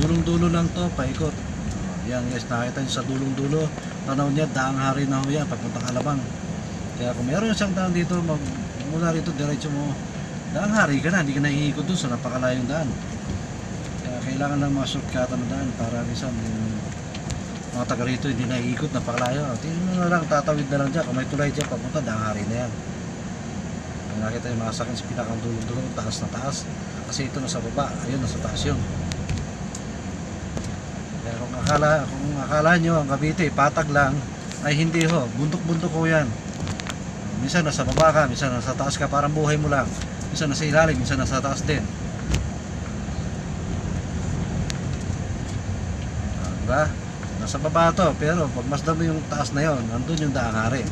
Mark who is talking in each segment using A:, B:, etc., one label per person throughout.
A: dulong-dulo lang to, paikot. Yan guys, nakita nyo sa dulong-dulo, tanaw niya, Daang Hari na ho yan, papuntang Alabang. Kaya kung meron siyang daan dito, mula rito, diretso mo, Daang Hari ka na, hindi ka na iikot dun sa napakalayong daan. Kaya kailangan lang mga shortcut na daan para minsan yung mga taga rito hindi na iikot, napakalayo. Tingnan mo na lang, tatawid na lang dyan, kung may tulay dyan, papunta, Daang Hari na yan. Nakita yung mga sakyan sa pinakang dulo-dulo, taas na taas, kasi ito nasa baba, ayun nasa taas yun. Kaya kung akala nyo ang Cavite patag lang, ay hindi ho, bundok-bundok ho yan. Minsan nasa baba ka, minsan nasa taas ka, parang buhay mo lang. Minsan nasa ilalim, minsan nasa taas din. Diba? Nasa baba to, pero pag masdan mo yung taas na yon, nandun yung Daang Hari.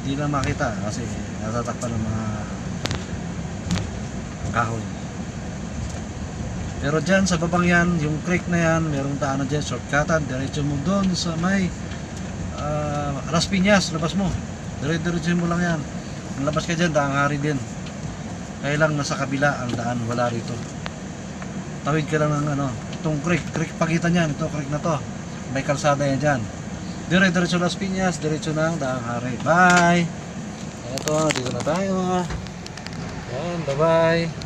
A: Hindi na makita kasi natatakpan ng mga kahoy. Pero dyan sa babang yan, yung creek na yan, merong daanan dyan, shortcutan, diretso mo doon sa may Las Piñas, labas mo, diretso mo lang yan. Ang labas ka dyan, Daang Hari din. Kaya lang nasa kabila ang daan, wala rito. Tawid ka lang ng itong creek pagitan yan, ito creek na to, may kalsada yan dyan. Diretso Las Piñas, diretso ng Daang Hari. Bye! Ito, dito na tayo. Yan, bye bye.